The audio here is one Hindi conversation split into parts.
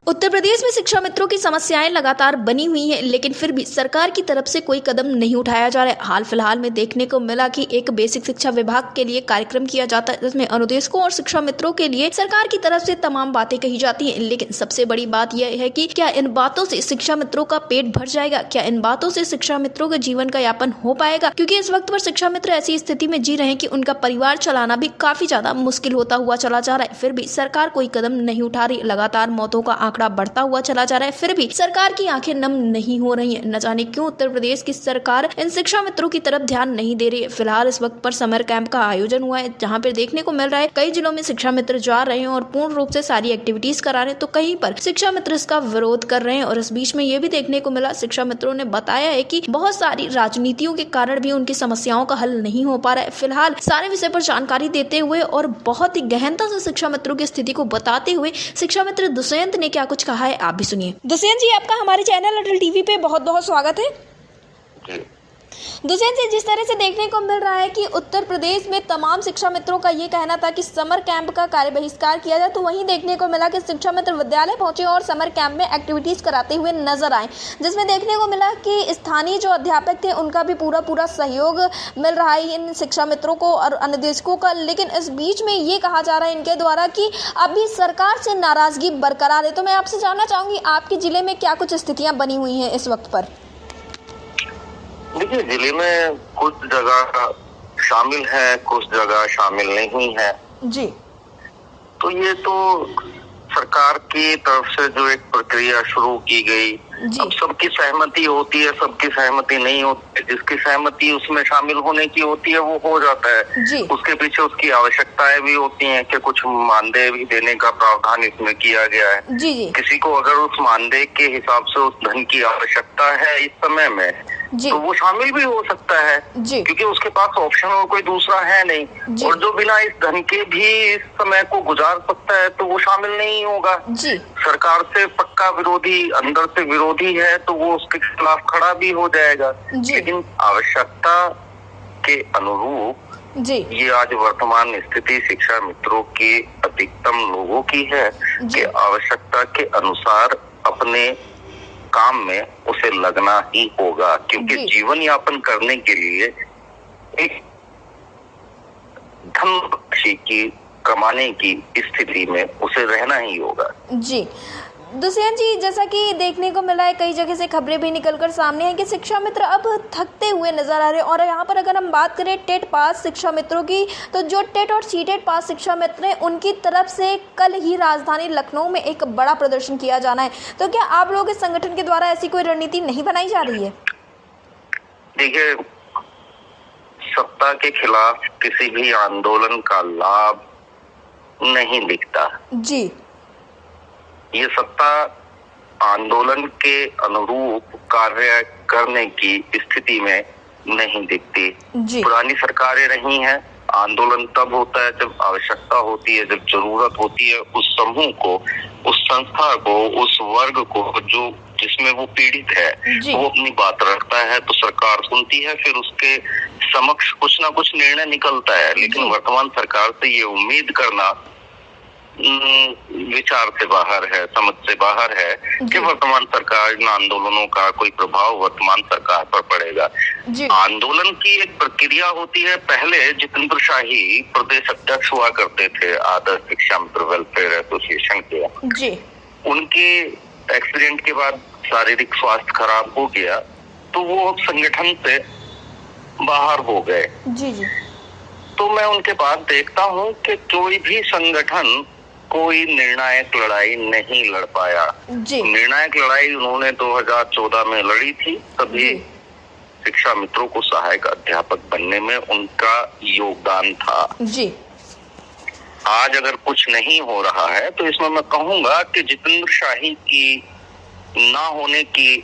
उत्तर प्रदेश में शिक्षा मित्रों की समस्याएं लगातार बनी हुई हैं, लेकिन फिर भी सरकार की तरफ से कोई कदम नहीं उठाया जा रहा है। हाल फिलहाल में देखने को मिला कि एक बेसिक शिक्षा विभाग के लिए कार्यक्रम किया जाता है, जिसमें अनुदेशकों और शिक्षा मित्रों के लिए सरकार की तरफ से तमाम बातें कही जाती हैं। लेकिन सबसे बड़ी बात यह है कि क्या इन बातों से शिक्षा मित्रों का पेट भर जाएगा? क्या इन बातों से शिक्षा मित्रों के जीवन का यापन हो पाएगा? क्योंकि इस वक्त पर शिक्षा मित्र ऐसी स्थिति में जी रहे हैं कि उनका परिवार चलाना भी काफी ज्यादा मुश्किल होता हुआ चला जा रहा है। फिर भी सरकार कोई कदम नहीं उठा रही। लगातार मौतों का आंकड़ा बढ़ता हुआ चला जा रहा है, फिर भी सरकार की आंखें नम नहीं हो रही हैं। न जाने क्यों उत्तर प्रदेश की सरकार इन शिक्षा मित्रों की तरफ ध्यान नहीं दे रही है। फिलहाल इस वक्त पर समर कैंप का आयोजन हुआ है, जहां पर देखने को मिल रहा है कई जिलों में शिक्षा मित्र जा रहे हैं और पूर्ण रूप से सारी एक्टिविटीज करा रहे हैं, तो कहीं पर शिक्षा मित्र इसका विरोध कर रहे हैं। और इस बीच में ये भी देखने को मिला, शिक्षा मित्रों ने बताया है कि बहुत सारी राजनीतियों के कारण भी उनकी समस्याओं का हल नहीं हो पा रहा है। फिलहाल सारे विषय पर जानकारी देते हुए और बहुत ही गहनता से शिक्षा मित्रों की स्थिति को बताते हुए शिक्षा मित्र दुष्यंत ने क्या कुछ कहा है, आप भी सुनिए। दुष्यंत जी, आपका हमारे चैनल अटल टीवी पे बहुत बहुत स्वागत है। दुष्यंत जी, जिस तरह से देखने को मिल रहा है कि उत्तर प्रदेश में तमाम शिक्षा मित्रों का ये कहना था कि समर कैंप का कार्य बहिष्कार किया जाए, तो वहीं देखने को मिला कि शिक्षा मित्र विद्यालय पहुंचे और समर कैंप में एक्टिविटीज कराते हुए नजर आए, जिसमें देखने को मिला कि स्थानीय जो अध्यापक थे उनका भी पूरा सहयोग मिल रहा है इन शिक्षा मित्रों को और अनुदेशकों का। लेकिन इस बीच में ये कहा जा रहा है इनके द्वारा कि अभी सरकार से नाराजगी बरकरार है। तो मैं आपसे जानना चाहूंगी, आपके जिले में क्या कुछ स्थितियां बनी हुई हैं इस वक्त पर? देखिए, जिले में कुछ जगह शामिल है, कुछ जगह शामिल नहीं है जी। तो ये तो सरकार की तरफ से जो एक प्रक्रिया शुरू की गई, अब सबकी सहमति होती है, सबकी सहमति नहीं होती है। जिसकी सहमति उसमें शामिल होने की होती है वो हो जाता है जी। उसके पीछे उसकी आवश्यकताएं भी होती हैं कि कुछ मानदेय भी देने का प्रावधान इसमें किया गया है जी। किसी को अगर उस मानदेय के हिसाब से उस धन की आवश्यकता है इस समय में तो वो शामिल भी हो सकता है क्योंकि उसके पास ऑप्शन और कोई दूसरा है नहीं। और जो बिना इस धन के भी इस समय को गुजार सकता है तो वो शामिल नहीं होगा। सरकार से पक्का विरोधी, अंदर से विरोधी है तो वो उसके खिलाफ खड़ा भी हो जाएगा। लेकिन आवश्यकता के अनुरूप ये आज वर्तमान स्थिति शिक्षा मित्रों की अधिकतम लोगों की है कि आवश्यकता के अनुसार अपने काम में उसे लगना ही होगा, क्योंकि जीवन यापन करने के लिए एक धन राशि की कमाने की स्थिति में उसे रहना ही होगा जी। दुष्यंत जी, जैसा कि देखने को मिला है कई जगह से खबरें भी निकलकर सामने हैं कि शिक्षा मित्र अब थकते हुए नजर आ रहे हैं। और यहाँ पर अगर हम बात करें टेट पास शिक्षा मित्रों की, तो जो टेट और सीटेट पास शिक्षा मित्र हैं उनकी तरफ से कल ही राजधानी लखनऊ में एक बड़ा प्रदर्शन किया जाना है। तो क्या आप लोग इस संगठन के द्वारा ऐसी कोई रणनीति नहीं बनाई जा रही है? देखिए, सत्ता के खिलाफ किसी भी आंदोलन का लाभ नहीं दिखता जी। ये सत्ता आंदोलन के अनुरूप कार्य करने की स्थिति में नहीं दिखती। पुरानी सरकारें रही हैं, आंदोलन तब होता है जब आवश्यकता होती है, जब जरूरत होती है उस समूह को, उस संस्था को, उस वर्ग को जो जिसमें वो पीड़ित है वो अपनी बात रखता है तो सरकार सुनती है, फिर उसके समक्ष कुछ ना कुछ निर्णय निकलता है। लेकिन वर्तमान सरकार से ये उम्मीद करना विचार से बाहर है, समझ से बाहर है कि वर्तमान सरकार इन आंदोलनों का कोई प्रभाव वर्तमान सरकार पर पड़ेगा। आंदोलन की एक प्रक्रिया होती है। पहले जितेंद्र शाही प्रदेश अध्यक्ष हुआ करते थे आदर्श शिक्षा मित्र वेलफेयर एसोसिएशन के। उनके एक्सीडेंट के बाद शारीरिक स्वास्थ्य खराब हो गया तो वो संगठन से बाहर हो गए जी। तो मैं उनके बाद देखता हूँ कि कोई भी संगठन कोई निर्णायक लड़ाई नहीं लड़ पाया। निर्णायक लड़ाई उन्होंने 2014 में लड़ी थी, तभी शिक्षा मित्रों को सहायक अध्यापक बनने में उनका योगदान था जी। आज अगर कुछ नहीं हो रहा है तो इसमें मैं कहूंगा कि जितेंद्र शाही की ना होने की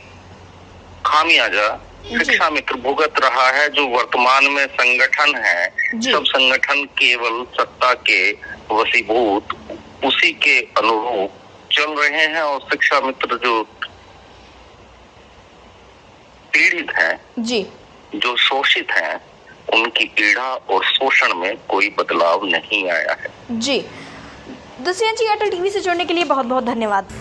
खामियाजा शिक्षा मित्र भुगत रहा है। जो वर्तमान में संगठन है, सब संगठन केवल सत्ता के वशीभूत उसी के अनुरूप चल रहे हैं और शिक्षा मित्र जो पीड़ित हैं जी, जो शोषित हैं, उनकी पीड़ा और शोषण में कोई बदलाव नहीं आया है जी। दुष्यंत जी, अटल टीवी से जुड़ने के लिए बहुत बहुत धन्यवाद।